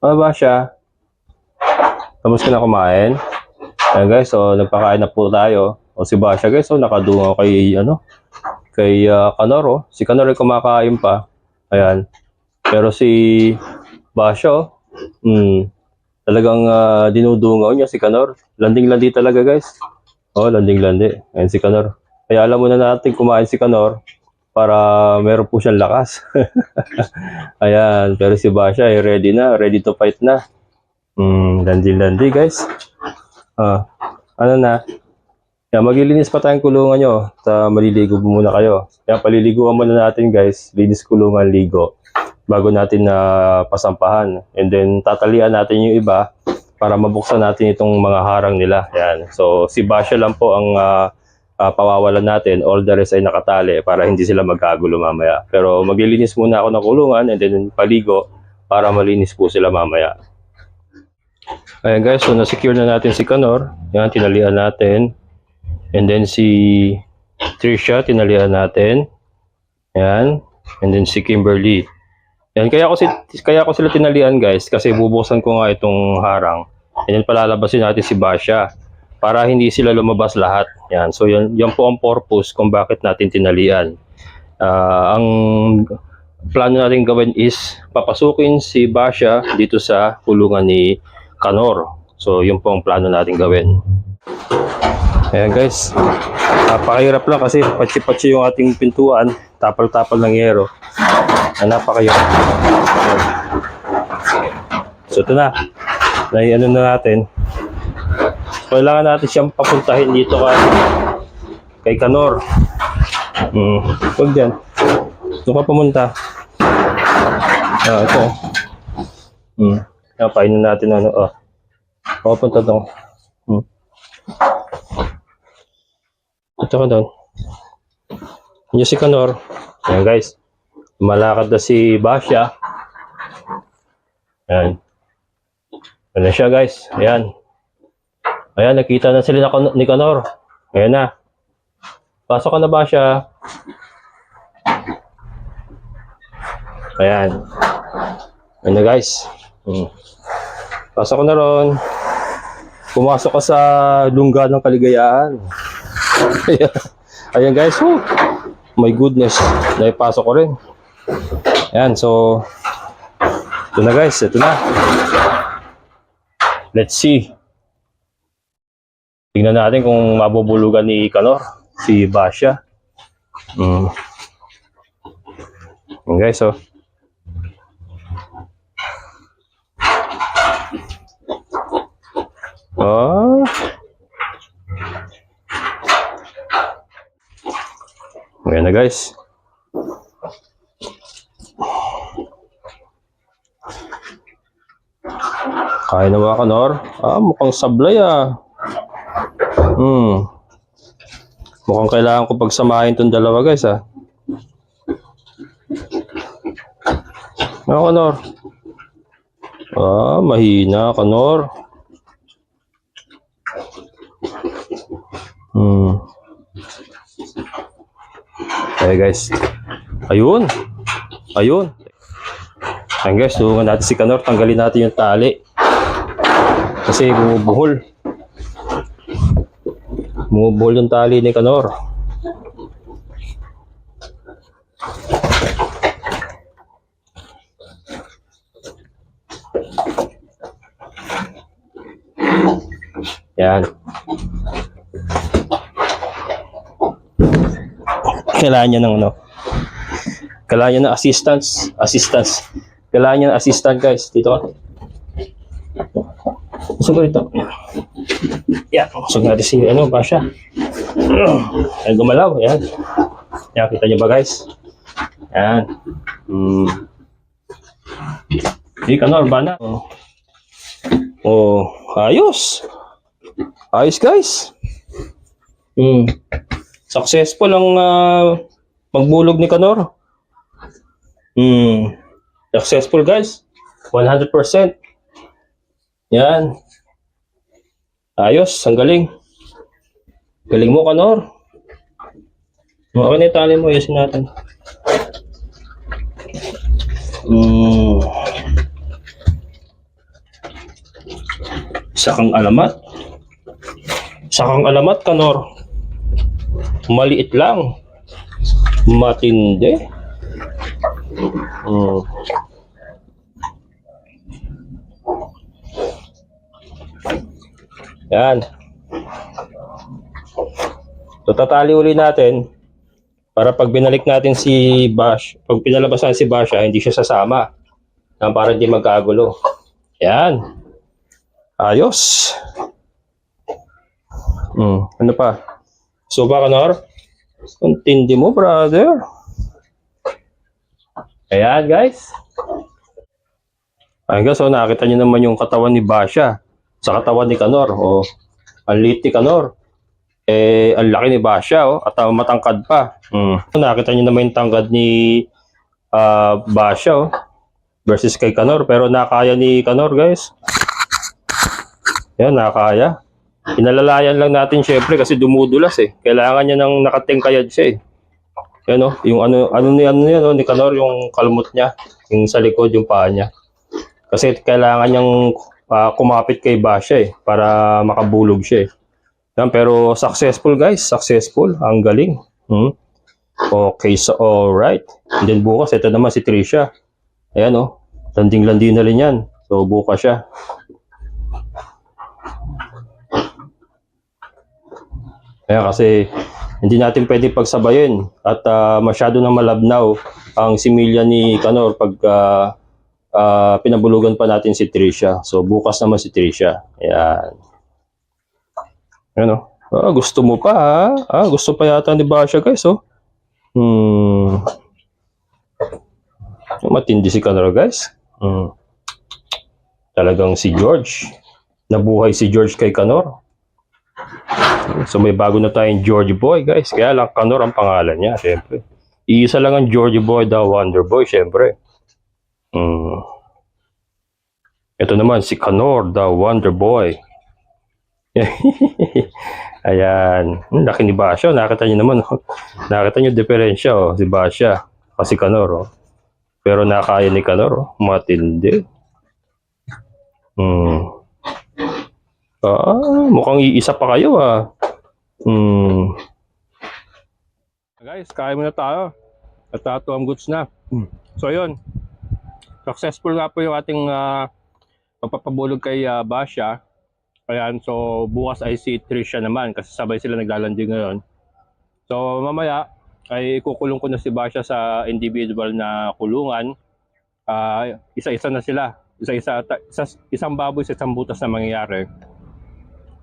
Ano ba siya? Tapos ka na kumain? Ayan guys, so nagpakain na po tayo. O si Basha guys, so nakadungaw kay Kanor, oh. Si Kanor ay kumakain pa. Ayan. Pero si Basha, talagang dinudungaw niya si Kanor. Landing-landi talaga guys. Oh, landing-landi. Ayan si Kanor. Kaya alam mo na natin kumain si Kanor para meron po siyang lakas. Ayan, pero si Basha ay ready na, ready to fight na. Landi-landi guys. Ano na? Yan, maglilinis pa tayong kulungan nyo. Maliligo muna kayo. Yan, paliliguan muna natin guys. Linis kulungan, ligo. Bago natin na pasampahan. And then, tatalian natin yung iba para mabuksan natin itong mga harang nila. Yan. So, si Basha lang po ang pawawalan natin. All the rest ay nakatali para hindi sila magkagulo mamaya. Pero maglilinis muna ako ng kulungan and then paligo para malinis po sila mamaya. Ayan guys, so na-secure na natin si Kanor. Yan, tinalian natin. And then si Trisha, tinalian natin. Yan. And then si Kimberly. Yan, kaya ko sila tinalian guys kasi bubuksan ko nga itong harang. And then palalabasin natin si Basha para hindi sila lumabas lahat. Yan. So yan po ang purpose kung bakit natin tinalian. Ang plano natin gawin is papasukin si Basha dito sa kulungan ni Kanor. So yun po ang plano natin gawin. Ayan guys, napakahirap lang kasi patsi-patsi yung ating pintuan, tapal-tapal ng yero. Napakahirap. So ito na, ano na natin. So, kailangan natin siyang papuntahin dito kay Kanor. Huwag dyan. Ito ka pumunta. Ito. Painin natin punta doon. Ito ka doon. Yung si Kanor. Ayan guys. Malakad na si Basha. Ayan. Ayan na siya guys. Ayan. Ayan, nakita na sila ni Kanor. Ayan na. Pasok ka na Basha. Ayan. Ayan na guys. Pasok ko na ron. Pumasok ka sa lungga ng kaligayahan. Ayan guys. My goodness. Naipasok ko rin. Ayan. So, ito na guys. Ito na. Let's see. Tingnan natin kung mabubulugan ni Kanor. Si Basha. Ayan guys. So, ayan na guys. Kaya na ba Kanor? Mukhang sablay Mukhang kailangan ko pagsamahin itong dalawa guys Ano Kanor? Mahina Kanor. Okay guys. Ayun. Ayan guys, tulungan natin si Kanor. Tanggalin natin yung tali. Kasi bumubuhol. Bumubuhol yung tali ni Kanor. Yan. Kailangan niya ng kailangan niya ng assistance. Kailangan niya ng assistant guys. Dito ka. Usog ko dito. Yan. Usog natin si Basha. Ayan, gumalaw. Yan. Yan, kita niyo ba guys? Yan. Hindi ka Bana. Ayos. Ayos guys. Successful ang magbulog ni Kanor. Successful guys. 100%. Yan. Ayos, ang galing. Galing mo Kanor. Okay na yung tali mo, ayusin natin. Isa kang alamat. Isa kang alamat, Kanor. Maliit lang. Matindi. Yan. So, tatali uli natin para pag binalik natin si Bash, pag pinalabas natin si Basha, hindi siya sasama. Para hindi magkagulo. Yan. Ayos. Ano pa? So ba, Kanor? Ang tindi mo, brother. Ayan, guys. Ayan, guys. So, nakita nyo naman yung katawan ni Basha sa katawan ni Kanor. Oh, ang liit ni Kanor. Ang laki ni Basha. Oh, at matangkad pa. Nakita nyo naman yung tangkad ni Basha. Oh, versus kay Kanor. Pero nakaya ni Kanor, guys. Yan, nakaya. Inalalayan lang natin syempre kasi dumudulas eh. Kailangan niya ng nakatingkayad siya eh. Yan oh, yung ano ni Kanor, yung kalmot niya, yung sa likod, yung paa niya. Kasi kailangan niyang kumapit kay Basha eh, para makabulog siya eh. Yan, pero successful guys, successful. Ang galing. Okay, so alright. And then bukas, ito naman si Trisha. Ayan oh, landing-landing na rin yan. So bukas siya. Kaya kasi hindi natin pwede pagsabayin at masyado na malabnaw ang similya ni Kanor pag pinabulugan pa natin si Trisha. So bukas naman si Trisha. Ayan. Ano? Gusto mo pa ha? Gusto pa yata ni Basha guys oh. Matindi si Kanor guys. Talagang si George. Nabuhay si George kay Kanor. So may bago na tayong George Boy guys. Kaya lang Kanor ang pangalan niya syempre. Iisa lang ang George Boy, the Wonder Boy syempre. Ito naman si Kanor, the Wonder Boy. Ayan. Laki ni Basha. Nakita niyo naman. Nakita niyo diferensya oh. Si Basha kasi Kanor oh. Pero nakaya ni Kanor oh. Matindi. Mukhang iisa pa kayo ah. Guys, kain muna tayo. At ang goods na. So yun. Successful nga po yung ating pagpapabulog kay Basha. Ayan, so bukas ay si Trisha naman kasi sabay sila naglalanding ngayon. So mamaya ay kukulong ko na si Basha sa individual na kulungan. Isa-isa na sila. Isang baboy sa isang butas na mangyayari.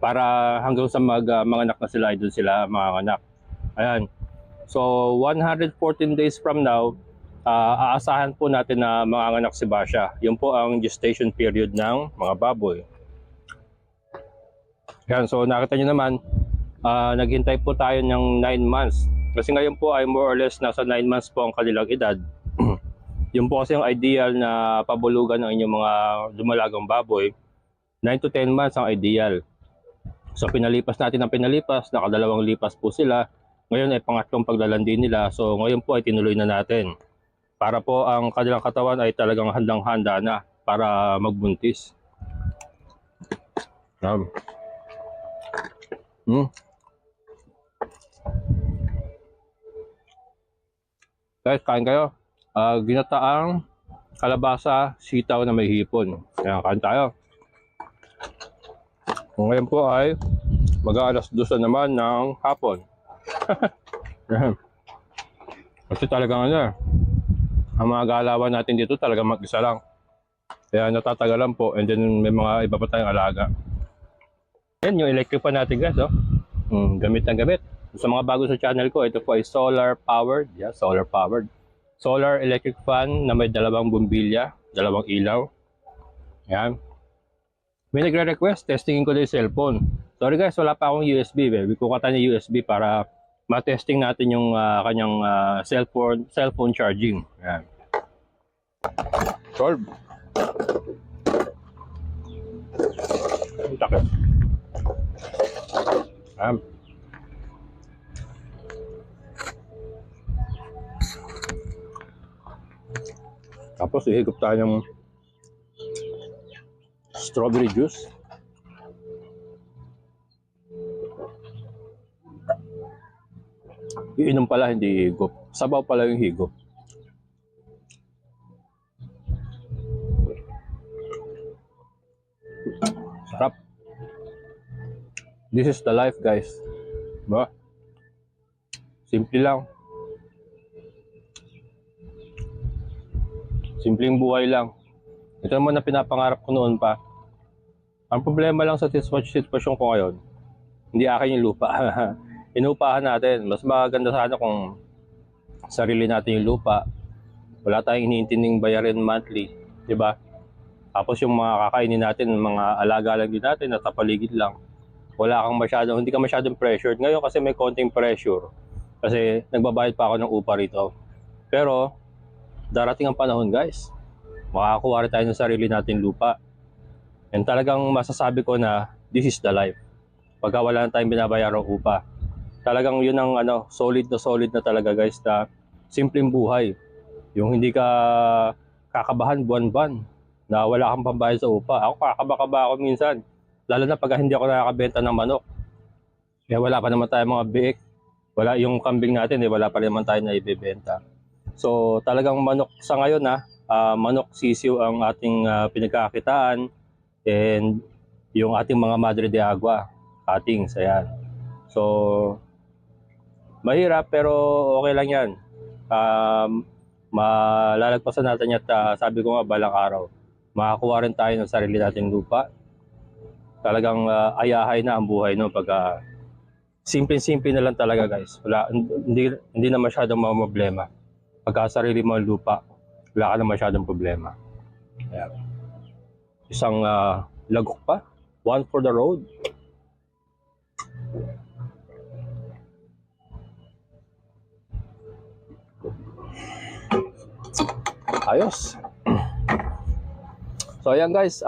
Para hanggang sa mga anak na sila, ay doon sila mga anak. Ayan. So 114 days from now, aasahan po natin na mga anak si Basha. Yun po ang gestation period ng mga baboy. Ayan, so nakita nyo naman, naghintay po tayo ng 9 months. Kasi ngayon po ay more or less nasa 9 months po ang kanilang edad. Yun po kasi yung ideal na pabulugan ng inyong mga dumalagang baboy. 9 to 10 months ang ideal. So pinalipas natin ang pinalipas, nakadalawang lipas po sila. Ngayon ay pangatlong paglalandi nila. So ngayon po ay tinuloy na natin. Para po ang kanilang katawan ay talagang handang-handa na para magbuntis. Guys, kain kayo. Ginataang kalabasa, sitaw na may hipon. Kaya kain tayo. Ngayon po ay mag-aalas 2 naman ng hapon. Kasi talagang ang mga galawan natin dito talagang mag-isa lang. Kaya natatagalan po and then may mga iba pa tayong alaga. Yan yung electric fan natin guys oh. Gamit na gamit. Sa mga bago sa channel ko, ito po ay solar powered. Yeah, solar powered. Solar electric fan na may dalawang bumbilya, dalawang ilaw. Yan. May nagre-request, testingin ko na yung cellphone. Sorry guys, wala pa akong USB. Kukuha tayo ng USB para ma-testing natin yung kanyang cellphone charging. Yan. Solve. Ang takip. Yan. Tapos ihigop tayo ng strawberry juice. Iinom pala, hindi higop. Sabaw pala yung higop. Sarap. This is the life, guys. Diba? Simple lang. Simpleng buhay lang. Ito naman na pinapangarap ko noon pa. Ang problema lang sa sitwasyon ko ngayon, hindi akin yung lupa. Inupahan natin. Mas maganda sana kung sarili natin yung lupa. Wala tayong iniintinding bayarin monthly. Diba? Tapos yung mga kakainin natin, mga alaga lang din natin, nasa paligid lang. Hindi ka masyadong pressured. Ngayon kasi may konting pressure. Kasi nagbabayad pa ako ng upa rito. Pero, darating ang panahon, guys. Makakakuha rin tayo ng sarili natin lupa. And talagang masasabi ko na this is the life. Pagka wala na tayong binabayarang upa. Talagang yun ang solid na talaga, guys, na simpleng buhay. Yung hindi ka kakabahan buwan-buwan na wala kang pambayad sa upa. Ako kakaba-kaba ako minsan. Lalo na pag hindi ako nakakabenta ng manok. Kaya wala pa naman tayong mga biik. Wala yung kambing natin, wala pa naman tayo na ibebenta. So talagang manok sa ngayon manok sisiw ang ating pinagkakitaan. And yung ating mga Madre de Agua, cuttings, ayan. So, mahirap pero okay lang yan. Malalagpasan natin yan at sabi ko nga balang araw, makakuha rin tayo ng sarili nating lupa. Talagang ayahay na ang buhay no pag simple-simple na lang talaga, guys. Hindi na masyadong mga problema. Pagka sarili mo ang lupa, wala ka na masyadong problema. Ayan. Isang lagok pa. One for the road. Ayos. So ayan, guys.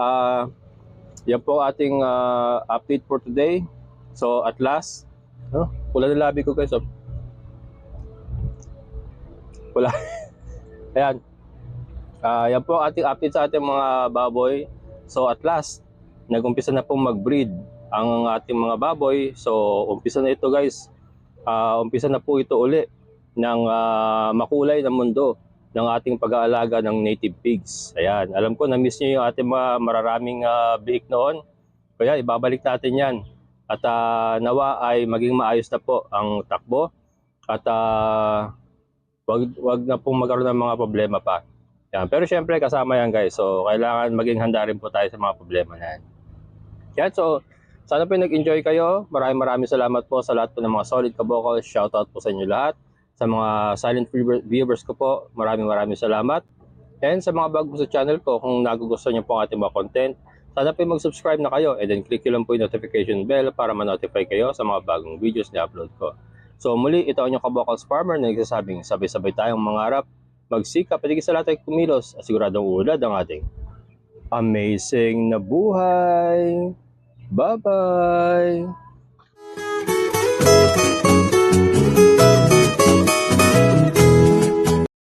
Yan po ating update for today. So at last, pula na labi ko, guys. Pula. Ayan. Yan po ating update sa ating mga baboy. So at last, nag-umpisa na pong mag-breed ang ating mga baboy. So umpisa na ito, guys. Umpisa na po ito uli ng makulay na mundo ng ating pag-aalaga ng native pigs. Ayan, alam ko na-miss niyo yung ating mga mararaming biik noon. Kaya ibabalik natin yan. At nawa ay maging maayos na po ang takbo. At wag na pong magkaroon ng mga problema pa. Yan. Pero syempre kasama yan, guys. So kailangan maging handa rin po tayo sa mga problema na yan. Yan, so sana po nag-enjoy kayo. Maraming salamat po sa lahat po ng mga solid kabokal. Shoutout po sa inyo lahat. Sa mga silent viewers ko po, maraming salamat. And sa mga bago sa channel ko, kung nagugustuhan niyo po ang ating mga content, sana po mag-subscribe na kayo and then click nyo lang po yung notification bell para ma-notify kayo sa mga bagong videos na upload ko. So muli, ito ang inyong kabokals farmer na nagsasabing sabay-sabay tayong mangarap, magsikap at higit sa lahat ay kumilos at siguradong uulad ang ating amazing na buhay. Bye-bye!